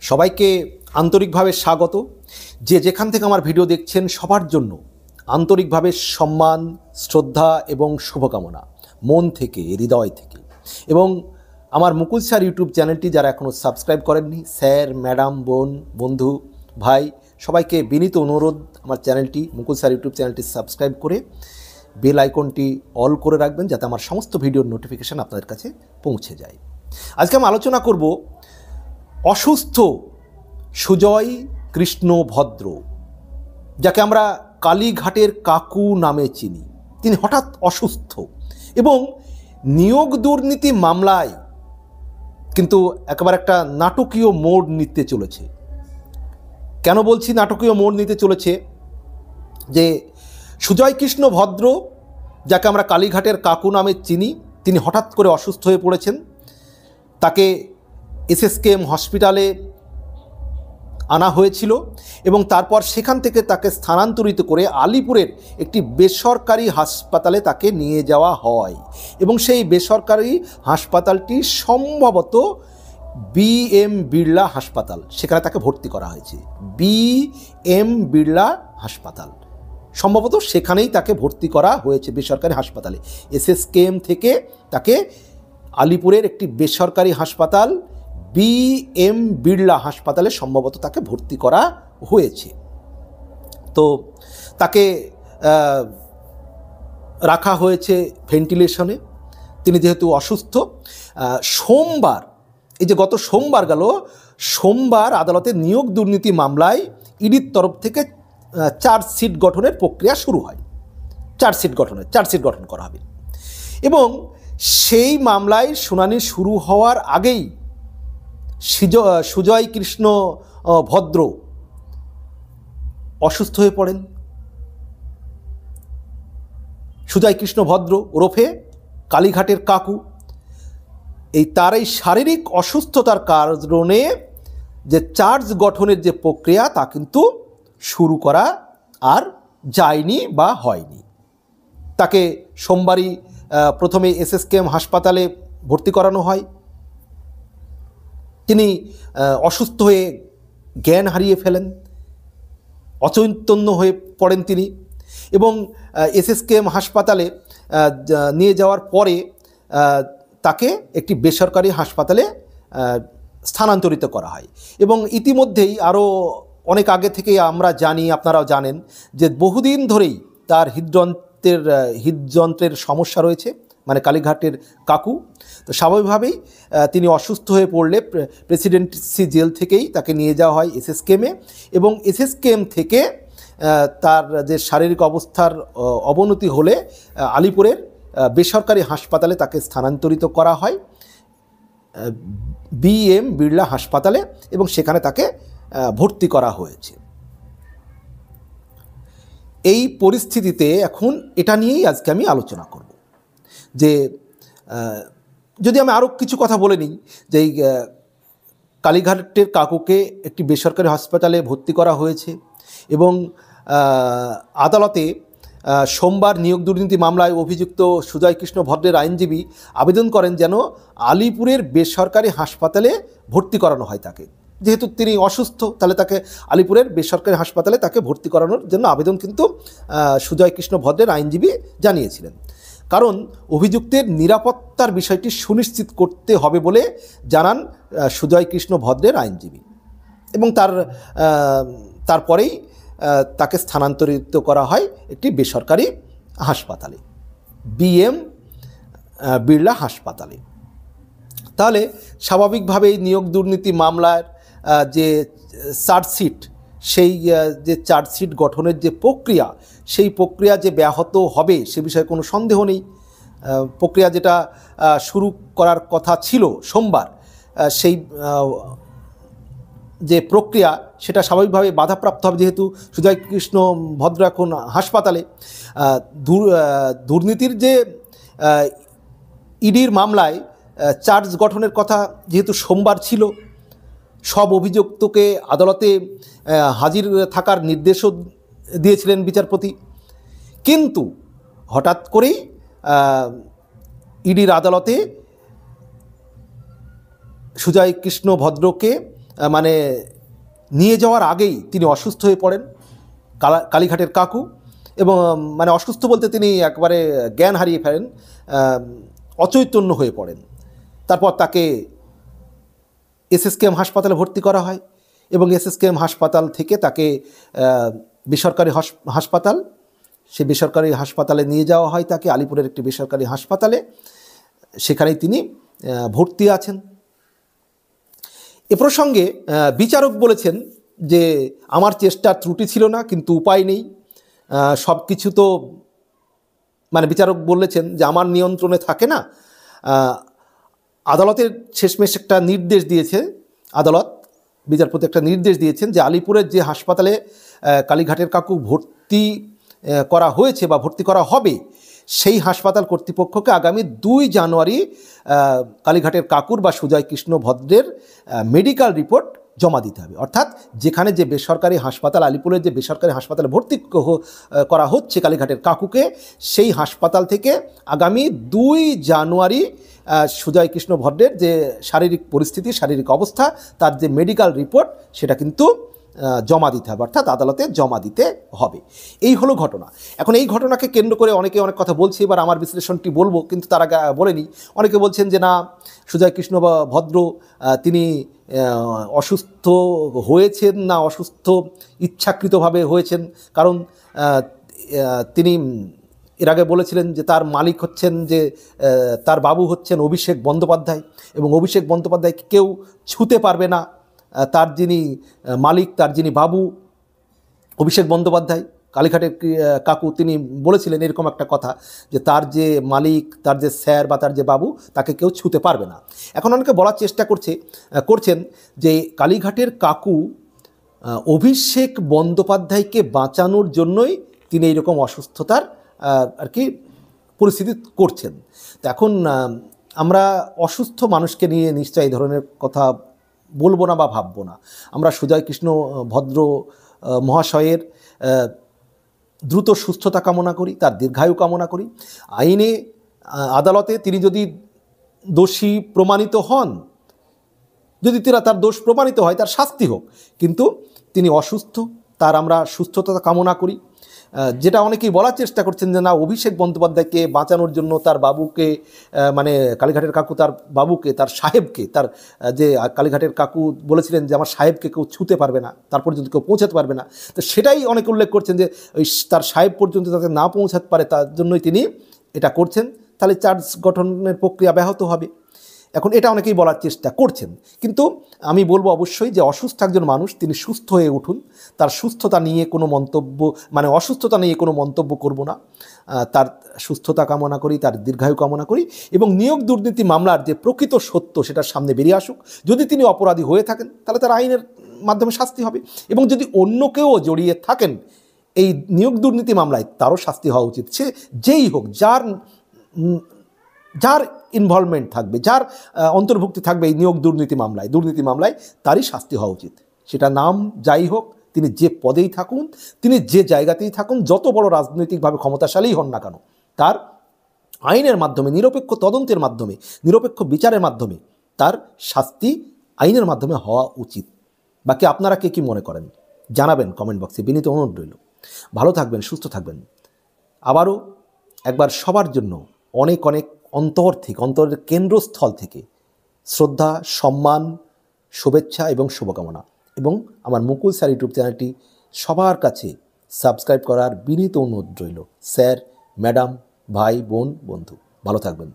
সবাইকে আন্তরিকভাবে স্বাগত। যে যেখান থেকে আমার ভিডিও দেখছেন সবার জন্য আন্তরিকভাবে সম্মান, শ্রদ্ধা এবং শুভকামনা মন থেকে, হৃদয় থেকে। এবং আমার মুকুল স্যার ইউটিউব চ্যানেলটি যারা এখনও সাবস্ক্রাইব করেননি, স্যার, ম্যাডাম, বোন, বন্ধু, ভাই সবাইকে বিনীত অনুরোধ আমার চ্যানেলটি, মুকুল স্যার ইউটিউব চ্যানেলটি সাবস্ক্রাইব করে বেল আইকনটি অল করে রাখবেন, যাতে আমার সমস্ত ভিডিওর নোটিফিকেশান আপনাদের কাছে পৌঁছে যায়। আজকে আমি আলোচনা করব অসুস্থ সুজয় কৃষ্ণ ভদ্র, যাকে আমরা কালীঘাটের কাকু নামে চিনি। তিনি হঠাৎ অসুস্থ এবং নিয়োগ দুর্নীতি মামলায় কিন্তু একেবারে একটা নাটকীয় মোড় নিতে চলেছে। কেন বলছি নাটকীয় মোড় নিতে চলেছে? যে সুজয় কৃষ্ণ ভদ্র, যাকে আমরা কালীঘাটের কাকু নামে চিনি, তিনি হঠাৎ করে অসুস্থ হয়ে পড়েছেন। তাকে এসএসকেএম হসপিটালে আনা হয়েছিল এবং তারপর সেখান থেকে তাকে স্থানান্তরিত করে আলিপুরের একটি বেসরকারি হাসপাতালে তাকে নিয়ে যাওয়া হয় এবং সেই বেসরকারি হাসপাতালটি সম্ভবত বি.এম. বিড়লা হাসপাতাল, সেখানে তাকে ভর্তি করা হয়েছে। বি.এম. বিড়লা হাসপাতাল সম্ভবত সেখানেই তাকে ভর্তি করা হয়েছে, বেসরকারি হাসপাতালে। এসএসকেএম থেকে তাকে আলিপুরের একটি বেসরকারি হাসপাতাল বি.এম. বিড়লা হাসপাতালে সম্ভবত তাকে ভর্তি করা হয়েছে। তো তাকে রাখা হয়েছে ভেন্টিলেশনে। তিনি যেহেতু অসুস্থ, সোমবার, এই যে গত সোমবার গেল, সোমবার আদালতে নিয়োগ দুর্নীতি মামলায় ইডির তরফ থেকে চার্জশিট গঠনের প্রক্রিয়া শুরু হয়। চার্জশিট গঠন করা হবে এবং সেই মামলায় শুনানি শুরু হওয়ার আগেই সুজয় কৃষ্ণ ভদ্র অসুস্থ হয়ে পড়েন। সুজয় কৃষ্ণ ভদ্র ওরফে কালীঘাটের কাকু, তার এই শারীরিক অসুস্থতার কারণে যে চার্জ গঠনের যে প্রক্রিয়া তা কিন্তু শুরু করা আর যায়নি বা হয়নি। তাকে সোমবারই প্রথমে এসএসকেএম হাসপাতালে ভর্তি করানো হয়। তিনি অসুস্থ হয়ে জ্ঞান হারিয়ে ফেলেন, অচৈতন্য হয়ে পড়েন তিনি এবং এসএসকেএম হাসপাতালে নিয়ে যাওয়ার পরে তাকে একটি বেসরকারি হাসপাতালে স্থানান্তরিত করা হয়। এবং ইতিমধ্যেই আরও অনেক আগে থেকেই আমরা জানি, আপনারাও জানেন, যে বহুদিন ধরেই তার হৃদযন্ত্রের সমস্যা রয়েছে, মানে কালীঘাটের কাকু। তো স্বাভাবিকভাবেই তিনি অসুস্থ হয়ে পড়লে প্রেসিডেন্সি জেল থেকেই তাকে নিয়ে যাওয়া হয় এসএসকেএমে এবং এসএসকেএম থেকে তার যে শারীরিক অবস্থার অবনতি হলে আলিপুরের বেসরকারি হাসপাতালে তাকে স্থানান্তরিত করা হয় বি.এম. বিড়লা হাসপাতালে এবং সেখানে তাকে ভর্তি করা হয়েছে। এই পরিস্থিতিতে এখন এটা নিয়েই আজকে আমি আলোচনা করব। যে যদি আমি আরও কিছু কথা বলে নিই, যে এই কালীঘাটের কাকুকে একটি বেসরকারি হাসপাতালে ভর্তি করা হয়েছে এবং আদালতে সোমবার নিয়োগ দুর্নীতি মামলায় অভিযুক্ত সুজয় কৃষ্ণ ভদ্রের আইনজীবী আবেদন করেন যেন আলিপুরের বেসরকারি হাসপাতালে ভর্তি করানো হয় তাকে। যেহেতু তিনি অসুস্থ, তাহলে তাকে আলিপুরের বেসরকারি হাসপাতালে তাকে ভর্তি করানোর জন্য আবেদন কিন্তু সুজয় কৃষ্ণ ভদ্রের আইনজীবী জানিয়েছিলেন। কারণ অভিযুক্তের নিরাপত্তার বিষয়টি সুনিশ্চিত করতে হবে বলে জানান সুজয় কৃষ্ণ ভদ্রের আইনজীবী এবং তারপরেই তাকে স্থানান্তরিত করা হয় একটি বেসরকারি হাসপাতালে, বি.এম. বিড়লা হাসপাতালে। তাহলে স্বাভাবিকভাবেই নিয়োগ দুর্নীতি মামলার যে চার্জশিট, সেই যে চার্জশিট গঠনের যে প্রক্রিয়া, সেই প্রক্রিয়া যে ব্যাহত হবে সে বিষয়ে কোনো সন্দেহ নেই। প্রক্রিয়া যেটা শুরু করার কথা ছিল সোমবার, সেই যে প্রক্রিয়া সেটা স্বাভাবিকভাবে বাধাপ্রাপ্ত হবে, যেহেতু সুজয় কৃষ্ণ ভদ্র এখন হাসপাতালে। দুর্নীতির যে ইডির মামলায় চার্জ গঠনের কথা যেহেতু সোমবার ছিল, সব অভিযুক্তকে আদালতে হাজির থাকার নির্দেশও দিয়েছিলেন বিচারপতি, কিন্তু হঠাৎ করেই ইডির আদালতে সুজয় কৃষ্ণ ভদ্রকে মানে নিয়ে যাওয়ার আগেই তিনি অসুস্থ হয়ে পড়েন কালীঘাটের কাকু, এবং মানে অসুস্থ বলতে তিনি একবারে জ্ঞান হারিয়ে ফেলেন, অচৈতন্য হয়ে পড়েন। তারপর তাকে এসএসকেএম হাসপাতালে ভর্তি করা হয় এবং এসএসকেএম হাসপাতাল থেকে তাকে বেসরকারি হাসপাতাল, সে বেসরকারি হাসপাতালে নিয়ে যাওয়া হয় তাকে, আলিপুরের একটি বেসরকারি হাসপাতালে। সেখানেই তিনি ভর্তি আছেন। এ প্রসঙ্গে বিচারক বলেছেন যে আমার চেষ্টার ত্রুটি ছিল না, কিন্তু উপায় নেই, সব কিছু তো মানে বিচারক বলেছেন যে আমার নিয়ন্ত্রণে থাকে না। আদালতের শেষমেশ একটা নির্দেশ দিয়েছে, আদালত বিচারপতি একটা নির্দেশ দিয়েছেন যে আলিপুরের যে হাসপাতালে কালীঘাটের কাকু ভর্তি করা হয়েছে বা ভর্তি করা হবে, সেই হাসপাতাল কর্তৃপক্ষকে আগামী 2 জানুয়ারি কালীঘাটের কাকুর বা সুজয় কৃষ্ণ ভদ্রের মেডিকেল রিপোর্ট জমা দিতে হবে। অর্থাৎ যেখানে যে বেসরকারি হাসপাতাল, আলিপুরের যে বেসরকারি হাসপাতালে ভর্তি করা হচ্ছে কালীঘাটের কাকুকে, সেই হাসপাতাল থেকে আগামী 2 জানুয়ারি সুজয় কৃষ্ণ ভদ্রের যে শারীরিক পরিস্থিতি, শারীরিক অবস্থা, তার যে মেডিকেল রিপোর্ট, সেটা কিন্তু জমা দিতে হবে, অর্থাৎ আদালতে জমা দিতে হবে। এই হলো ঘটনা। এখন এই ঘটনাকে কেন্দ্র করে অনেকে অনেক কথা বলছে, এবার আমার বিশ্লেষণটি বলবো, কিন্তু তার আগে বলেনি। অনেকে বলছেন যে না, সুজয় কৃষ্ণ ভদ্র তিনি অসুস্থ হয়েছেন না, অসুস্থ ইচ্ছাকৃতভাবে হয়েছেন, কারণ তিনি এর আগে বলেছিলেন যে তার মালিক হচ্ছেন, যে তার বাবু হচ্ছেন অভিষেক বন্দ্যোপাধ্যায়, এবং অভিষেক বন্দ্যোপাধ্যায়কে কেউ ছুঁতে পারবে না। তার যিনি মালিক, তার যিনি বাবু অভিষেক বন্দ্যোপাধ্যায়, কালীঘাটের কাকু, তিনি বলেছিলেন এরকম একটা কথা যে তার যে মালিক, তার যে স্যার বা তার যে বাবু, তাকে কেউ ছুঁতে পারবে না। এখন অনেকে বলার চেষ্টা করছেন যে কালীঘাটের কাকু অভিষেক বন্দ্যোপাধ্যায়কে বাঁচানোর জন্যই তিনি এইরকম অসুস্থতার আর কি পরিস্থিতি করছেন। তো এখন আমরা অসুস্থ মানুষকে নিয়ে নিশ্চয়ই এই ধরনের কথা বলবো না বা ভাববো না। আমরা সুজয় কৃষ্ণ ভদ্র মহাশয়ের দ্রুত সুস্থতা কামনা করি, তার দীর্ঘায়ু কামনা করি। আইনে আদালতে তিনি যদি দোষী প্রমাণিত হন, যদি তার দোষ প্রমাণিত হয়, তার শাস্তি হোক, কিন্তু তিনি অসুস্থ, তার আমরা সুস্থতা কামনা করি। যেটা অনেকেই বলার চেষ্টা করছেন যে না, অভিষেক বন্দ্যোপাধ্যায়কে বাঁচানোর জন্য তার বাবুকে, মানে কালীঘাটের কাকু তার বাবুকে, তার সাহেবকে, তার যে কালীঘাটের কাকু বলেছিলেন যে আমার সাহেবকে কেউ ছুঁতে পারবে না, তার পর্যন্ত কেউ পৌঁছাতে পারবে না, তো সেটাই অনেকে উল্লেখ করছেন যে ওই তার সাহেব পর্যন্ত যাতে না পৌঁছাতে পারে, তার জন্যই তিনি এটা করছেন। তাহলে চার্জ গঠনের প্রক্রিয়া ব্যাহত হবে। এখন এটা অনেকেই বলার চেষ্টা করছেন, কিন্তু আমি বলবো অবশ্যই যে অসুস্থ একজন মানুষ, তিনি সুস্থ হয়ে উঠুন। তার সুস্থতা নিয়ে কোনো মন্তব্য, মানে অসুস্থতা নিয়ে কোনো মন্তব্য করব না। তার সুস্থতা কামনা করি, তার দীর্ঘায়ু কামনা করি, এবং নিয়োগ দুর্নীতি মামলার যে প্রকৃত সত্য সেটার সামনে বেরিয়ে আসুক। যদি তিনি অপরাধী হয়ে থাকেন, তাহলে তার আইনের মাধ্যমে শাস্তি হবে, এবং যদি অন্য কেউ জড়িয়ে থাকেন এই নিয়োগ দুর্নীতি মামলায়, তারও শাস্তি হওয়া উচিত। সে যেই হোক, যার ইনভলভমেন্ট থাকবে, যার অন্তর্ভুক্তি থাকবে এই নিয়োগ দুর্নীতি মামলায়, তারই শাস্তি হওয়া উচিত। সেটা নাম যাই হোক, তিনি যে পদেই থাকুন, তিনি যে জায়গাতেই থাকুন, যত বড় রাজনৈতিকভাবে ক্ষমতাশালীই হন না কেন, তার আইনের মাধ্যমে, নিরপেক্ষ তদন্তের মাধ্যমে, নিরপেক্ষ বিচারের মাধ্যমে তার শাস্তি আইনের মাধ্যমে হওয়া উচিত। বাকি আপনারা কে কী মনে করেন জানাবেন কমেন্ট বক্সে, বিনীত অনুরোধ রইল। ভালো থাকবেন, সুস্থ থাকবেন। আবারও একবার সবার জন্য অনেক অনেক অন্তরের কেন্দ্রস্থল থেকে শ্রদ্ধা, সম্মান, শুভেচ্ছা এবং শুভকামনা। এবং আমার মুকুল স্যার ইউটিউব চ্যানেলটি সবার কাছে সাবস্ক্রাইব করার বিনীত অনুরোধ রইল। স্যার, ম্যাডাম, ভাই, বোন, বন্ধু, ভালো থাকবেন।